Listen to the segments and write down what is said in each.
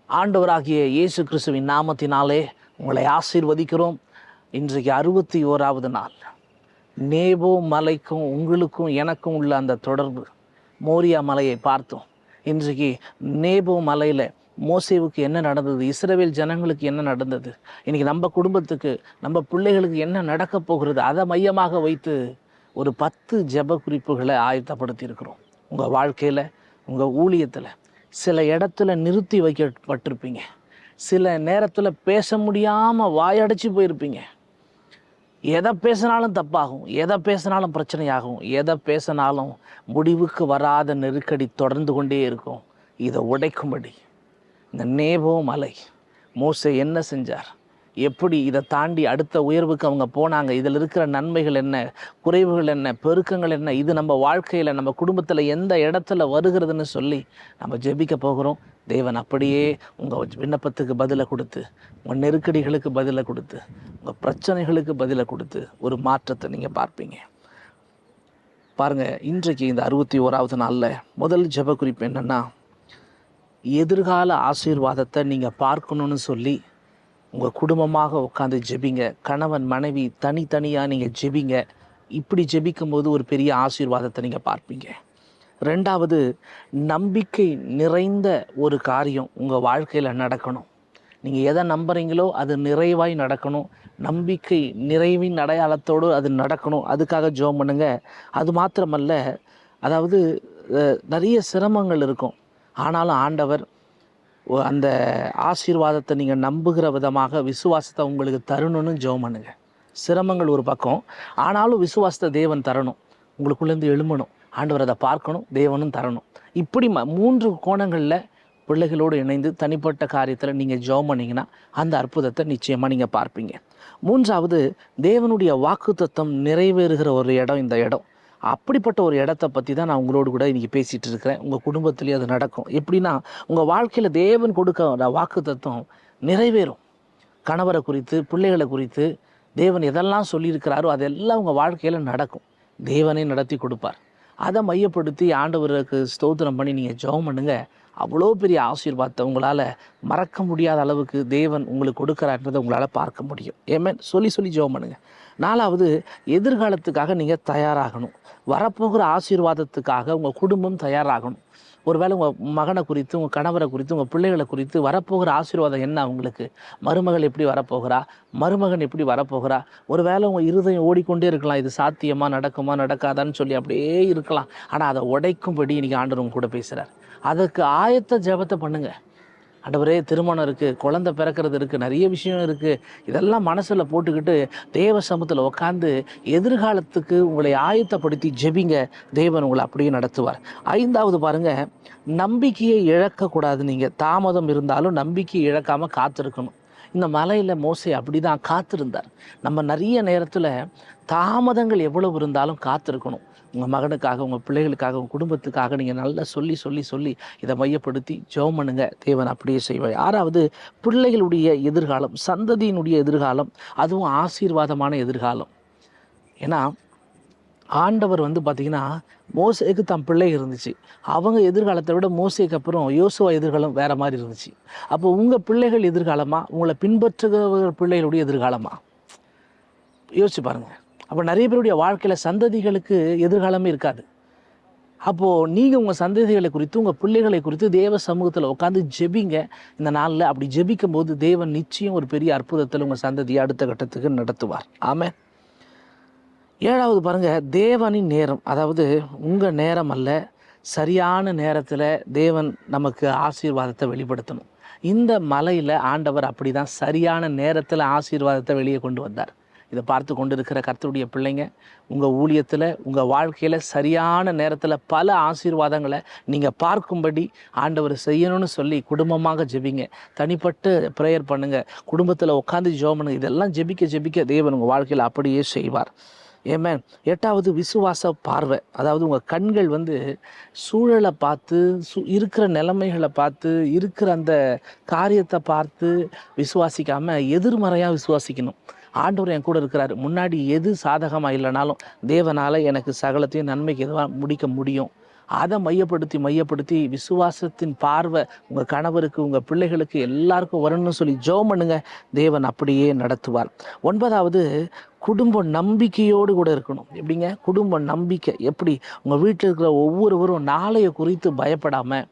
ஆண்டவராகிய இயேசு கிறிஸ்துவின் நாமத்தினாலே உங்களை ஆசீர்வதிக்கிறோம். இன்றைக்கு 61வது நாள். நேபோ மலைக்கும் உங்களுக்கும் எனக்கும் உள்ள அந்த தொடர்பு. மோரியா மலையை பார்த்தோம். இன்றைக்கு நேபோ மலையில் மோசேவுக்கு என்ன நடந்தது, இஸ்ரவேல் ஜனங்களுக்கு என்ன நடந்தது, இன்றைக்கி நம்ம குடும்பத்துக்கு நம்ம பிள்ளைகளுக்கு என்ன நடக்க போகிறது, அதை மையமாக வைத்து ஒரு 10 ஜெப குறிப்புகளை ஆயத்தப்படுத்தி இருக்கிறோம். உங்கள் வாழ்க்கையில், உங்கள் ஊழியத்தில் சில இடத்துல நிறுத்தி வைக்கப்பட்டிருப்பீங்க. சில நேரத்தில் பேச முடியாமல் வாயடைச்சி போயிருப்பீங்க. எதை பேசினாலும் தப்பாகும், எதை பேசினாலும் பிரச்சனையாகும், எதை பேசினாலும் முடிவுக்கு வராத நெருக்கடி தொடர்ந்து கொண்டே இருக்கும். இதை உடைக்கும்படி இந்த நேபோ மலை மோசே என்ன செஞ்சார், எப்படி இதை தாண்டி அடுத்த உயர்வுக்கு அவங்க போனாங்க, இதில் இருக்கிற நன்மைகள் என்ன, குறைவுகள் என்ன, பெருக்கங்கள் என்ன, இது நம்ம வாழ்க்கையில் நம்ம குடும்பத்தில் எந்த இடத்துல வருகிறதுன்னு சொல்லி நம்ம ஜெபிக்க போகிறோம். தேவன் அப்படியே உங்கள் விண்ணப்பத்துக்கு பதிலை கொடுத்து, உங்கள் நெருக்கடிகளுக்கு பதிலை கொடுத்து, உங்கள் பிரச்சனைகளுக்கு பதிலை கொடுத்து ஒரு மாற்றத்தை நீங்கள் பார்ப்பீங்க. பாருங்கள், இன்றைக்கு இந்த 61வது நாளில் முதல் ஜெப குறிப்பு என்னென்னா, எதிர்கால ஆசீர்வாதத்தை நீங்கள் பார்க்கணுன்னு சொல்லி உங்கள் குடும்பமாக உட்காந்து ஜெபிங்க. கணவன் மனைவி தனித்தனியாக நீங்கள் ஜெபிங்க. இப்படி ஜெபிக்கும்போது ஒரு பெரிய ஆசீர்வாதத்தை நீங்கள் பார்ப்பீங்க. ரெண்டாவது, நம்பிக்கை நிறைந்த ஒரு காரியம் உங்கள் வாழ்க்கையில் நடக்கணும். நீங்கள் எதை நம்புகிறீங்களோ அது நிறைவாய் நடக்கணும். நம்பிக்கை நிறைவின் அடையாளத்தோடு அது நடக்கணும். அதுக்காக ஜெபம் பண்ணுங்க. அது மாத்திரமல்ல, அதாவது நிறைய சிரமங்கள் இருக்கும், ஆனாலும் ஆண்டவர் அந்த ஆசீர்வாதத்தை நீங்கள் நம்புகிற விதமாக விசுவாசத்தை உங்களுக்கு தரணும்னு ஜெபம் பண்ணுங்க. சிரமங்கள் ஒரு பக்கம், ஆனாலும் விசுவாசத்தை தேவன் தரணும். உங்களுக்குள்ளேருந்து எழும்பணும், ஆண்டவர் அதை பார்க்கணும், தேவனும் தரணும். இப்படி 3 கோணங்களில் பிள்ளைகளோடு இணைந்து தனிப்பட்ட காரியத்தில் நீங்கள் ஜெபம் பண்ணிங்கன்னா அந்த அற்புதத்தை நிச்சயமாக நீங்கள் பார்ப்பீங்க. மூன்றாவது, தேவனுடைய வாக்குத்தத்தம் நிறைவேறுகிற ஒரு இடம் இந்த இடம். அப்படிப்பட்ட ஒரு இடத்த பற்றி தான் நான் உங்களோடு கூட இன்றைக்கி பேசிகிட்டு இருக்கிறேன். உங்கள் குடும்பத்துலேயும் அது நடக்கும். எப்படின்னா, உங்கள் வாழ்க்கையில் தேவன் கொடுக்க வாக்குத்தத்தம் நிறைவேறும். கணவரை குறித்து, பிள்ளைகளை குறித்து தேவன் எதெல்லாம் சொல்லியிருக்கிறாரோ அதெல்லாம் உங்கள் வாழ்க்கையில் நடக்கும். தேவனே நடத்தி கொடுப்பார். அதை மையப்படுத்தி ஆண்டவருக்கு ஸ்தோத்திரம் பண்ணி நீங்கள் ஜெபம் பண்ணுங்க. அவ்வளோ பெரிய ஆசீர்வாதத்தை உங்களால் மறக்க முடியாத அளவுக்கு தேவன் உங்களுக்கு கொடுக்குறான்றதை உங்களால் பார்க்க முடியும். ஏமேன் சொல்லி ஜெபம் பண்ணுங்கள். 4வது, எதிர்காலத்துக்காக நீங்கள் தயாராகணும். வரப்போகிற ஆசீர்வாதத்துக்காக உங்கள் குடும்பம் தயாராகணும். ஒருவேளை உங்கள் மகனை குறித்து, உங்கள் கணவரை குறித்து, உங்கள் பிள்ளைகளை குறித்து வரப்போகிற ஆசீர்வாதம் என்ன, அவங்களுக்கு மருமகள் எப்படி வரப்போகிறா, மருமகன் எப்படி வரப்போகிறா, ஒருவேளை உங்கள் இருதயம் ஓடிக்கொண்டே இருக்கலாம், இது சாத்தியமாக நடக்குமா நடக்காதான்னு சொல்லி அப்படியே இருக்கலாம். ஆனால் அதை உடைக்கும்படி இன்றைக்கி ஆண்டவர் உங்க கூட பேசுகிறார். அதுக்கு ஆயத்த ஜெபத்தை பண்ணுங்கள். ஆண்டவரே, திருமணம் இருக்குது, குழந்தை பிறக்கிறது இருக்குது, நிறைய விஷயம் இருக்குது, இதெல்லாம் மனசில் போட்டுக்கிட்டு தேவ சமூகத்தில் உட்காந்து எதிர்காலத்துக்கு உங்களை ஆயத்தப்படுத்தி ஜெபிங்க. தேவன் உங்களை அப்படியே நடத்துவார். 5வது பாருங்கள், நம்பிக்கையை இழக்கக்கூடாது. நீங்கள் தாமதம் இருந்தாலும் நம்பிக்கையை இழக்காமல் காத்திருக்கணும். இந்த மலையில் மோசே அப்படி தான் காத்திருந்தார். நம்ம நிறைய நேரத்தில் தாமதங்கள் எவ்வளவு இருந்தாலும் காத்திருக்கணும். உங்கள் மகனுக்காக, உங்கள் பிள்ளைகளுக்காக, உங்கள் குடும்பத்துக்காக நீங்கள் நல்லா சொல்லி இதை மையப்படுத்தி ஜெபம் பண்ணுங்க. தேவன் அப்படியே செய்வார். 6வது, பிள்ளைகளுடைய எதிர்காலம், சந்ததியினுடைய எதிர்காலம், அதுவும் ஆசீர்வாதமான எதிர்காலம். ஏன்னா ஆண்டவர் பார்த்திங்கன்னா, மோசேக்கு தன் பிள்ளை இருந்துச்சு. அவங்க எதிர்காலத்தை விட மோசேக்கு அப்புறம் யோசுவா எதிர்காலம் வேறு மாதிரி இருந்துச்சு. அப்போ உங்கள் பிள்ளைகள் எதிர்காலமா, உங்களை பின்பற்றுகிற பிள்ளைகளுடைய எதிர்காலமா, யோசிச்சு பாருங்கள். அப்போ நிறைய பேருடைய வாழ்க்கையில் சந்ததிகளுக்கு எதிர்காலமே இருக்காது. அப்போது நீங்கள் உங்கள் சந்ததிகளை குறித்து, உங்கள் பிள்ளைகளை குறித்து தேவ சமூகத்தில் உட்காந்து ஜெபிங்க. இந்த நாளில் அப்படி ஜெபிக்கும் போது தேவன் நிச்சயம் ஒரு பெரிய அற்புதத்தில் உங்கள் சந்ததியை அடுத்த கட்டத்துக்கு நடத்துவார். ஆமென். 7வது பாருங்கள், தேவனின் நேரம். அதாவது உங்கள் நேரம் அல்ல, சரியான நேரத்தில் தேவன் நமக்கு ஆசீர்வாதத்தை வெளிப்படுத்தணும். இந்த மலையில் ஆண்டவர் அப்படி தான் சரியான நேரத்தில் ஆசீர்வாதத்தை வெளியே கொண்டு வந்தார். இதை பார்த்து கொண்டு இருக்கிற கர்த்தருடைய பிள்ளைங்க, உங்கள் ஊழியத்தில், உங்கள் வாழ்க்கையில் சரியான நேரத்தில் பல ஆசீர்வாதங்களை நீங்கள் பார்க்கும்படி ஆண்டவர் செய்யணும்னு சொல்லி குடும்பமாக ஜெபிங்க. தனிப்பட்டு ப்ரேயர் பண்ணுங்கள். குடும்பத்தில் உட்காந்து ஜெபம் பண்ணுங்கள். இதெல்லாம் ஜெபிக்க தேவன் உங்கள் வாழ்க்கையில் அப்படியே செய்வார். ஏமேன். 8வது, விசுவாச பார்வை. அதாவது உங்கள் கண்கள் சூழலை பார்த்து, இருக்கிற நிலைமைகளை பார்த்து, இருக்கிற அந்த காரியத்தை பார்த்து விசுவாசிக்காமல் எதிர்மறையாக விசுவாசிக்கணும். ஆண்டவர் என் கூட இருக்கிறார், முன்னாடி எது சாதகமாக இல்லைனாலும் தேவனால் எனக்கு சகலத்தையும் நன்மைக்கு எதுவாக முடிக்க முடியும் அதை மையப்படுத்தி விசுவாசத்தின் பார்வை உங்கள் கணவருக்கு, உங்கள் பிள்ளைகளுக்கு எல்லாருக்கும் வரணும்னு சொல்லி ஜெபம் பண்ணுங்க. தேவன் அப்படியே நடத்துவார். 9வது, குடும்ப நம்பிக்கையோடு கூட இருக்கணும். எப்படிங்க? குடும்ப நம்பிக்கை எப்படி? உங்கள் வீட்டில் இருக்கிற ஒவ்வொருவரும் நாளைய குறித்து பயப்படாமல்,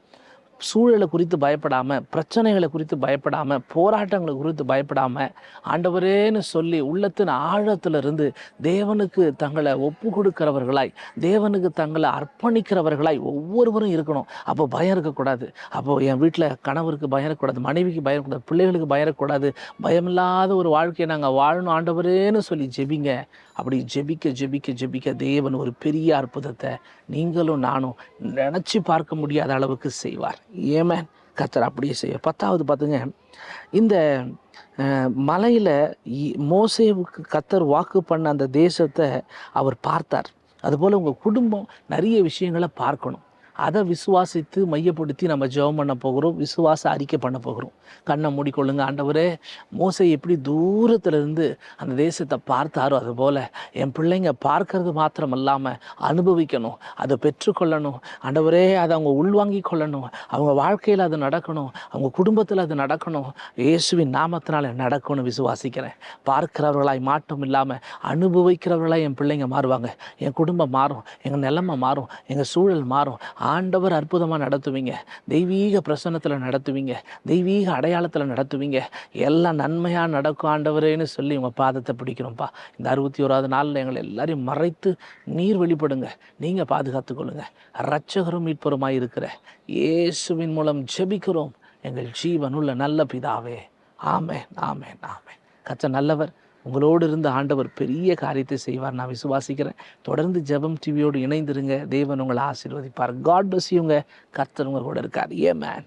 சூழலை குறித்து பயப்படாமல், பிரச்சனைகளை குறித்து பயப்படாமல், போராட்டங்களை குறித்து பயப்படாமல், ஆண்டவரேன்னு சொல்லி உள்ளத்தின் ஆழத்திலிருந்து தேவனுக்கு தங்களை ஒப்பு கொடுக்கிறவர்களாய், தேவனுக்கு தங்களை அர்ப்பணிக்கிறவர்களாய் ஒவ்வொருவரும் இருக்கணும். அப்போ பயம் இருக்கக்கூடாது. அப்போது என் வீட்டில் கணவருக்கு பயம் இருக்கக்கூடாது, மனைவிக்கு பயம் இருக்கக்கூடாது, பிள்ளைகளுக்கு பயம் இருக்கக்கூடாது. பயமில்லாத ஒரு வாழ்க்கையை நாங்கள் வாழணும் ஆண்டவரேன்னு சொல்லி ஜெபிங்க. அப்படி ஜெபிக்க ஜெபிக்க ஜெபிக்க தேவன் ஒரு பெரிய அற்புதத்தை நீங்களும் நானும் நினச்சி பார்க்க முடியாத அளவுக்கு செய்வார். ஏமேன். கர்த்தர் அப்படியே செய்வார். 10வது பார்த்துங்க, இந்த மலையில் மோசேவுக்கு கர்த்தர் வாக்கு பண்ண அந்த தேசத்தை அவர் பார்த்தார். அதுபோல் உங்கள் குடும்பம் நிறைய விஷயங்களை பார்க்கணும். அதை விசுவாசித்து மையப்படுத்தி நம்ம ஜெபம் பண்ண போகிறோம், விசுவாச அறிக்கை பண்ண போகிறோம். கண்ணை மூடிக்கொள்ளுங்க. ஆண்டவரே, மோசே எப்படி தூரத்துலேருந்து அந்த தேசத்தை பார்த்தாரோ அதுபோல் என் பிள்ளைங்க பார்க்கறது மாத்திரம் இல்லாமல் அனுபவிக்கணும், அதை பெற்றுக்கொள்ளணும். ஆண்டவரே, அதை அவங்க உள்வாங்கி கொள்ளணும், அவங்க வாழ்க்கையில் அது நடக்கணும், அவங்க குடும்பத்தில் அது நடக்கணும். இயேசுவின் நாமத்தினால நடக்கணும் விசுவாசிக்கிறேன். பார்க்கிறவர்களாய் மாற்றம் இல்லாமல் அனுபவிக்கிறவர்களாய் என் பிள்ளைங்க மாறுவாங்க. என் குடும்பம் மாறும், எங்கள் நிலைமை மாறும், எங்கள் சூழல் மாறும். ஆண்டவர் அற்புதமாக நடத்துவீங்க, தெய்வீக பிரசன்னத்தில் நடத்துவீங்க, தெய்வீக அடையாளத்தில் நடத்துவீங்க. எல்லாம் நன்மையாக நடக்கும் ஆண்டவரேன்னு சொல்லி உங்கள் பாதத்தை பிடிக்கிறோம்ப்பா. இந்த 61வது நாளில் எங்களை எல்லாரையும் மறைத்து நீர் வெளிப்படுங்க. நீங்கள் பாதுகாத்துக்கொள்ளுங்க. இரட்சகரும் மீட்பருமாய் இருக்கிற இயேசுவின் மூலம் ஜெபிக்கிறோம் எங்கள் ஜீவனுள்ள நல்ல பிதாவே. ஆமென், ஆமென், ஆமென். கர்த்தர் நல்லவர். உங்களோடு இருந்த ஆண்டவர் பெரிய காரியத்தை செய்வார், நான் விசுவாசிக்கிறேன். தொடர்ந்து ஜெபம் டிவியோடு இணைந்திருங்க. தேவன் உங்களை ஆசீர்வதிப்பார். காட் பிளஸ் யூங்க. கர்த்தர் உங்க கூட இருக்கார். ஏமேன்.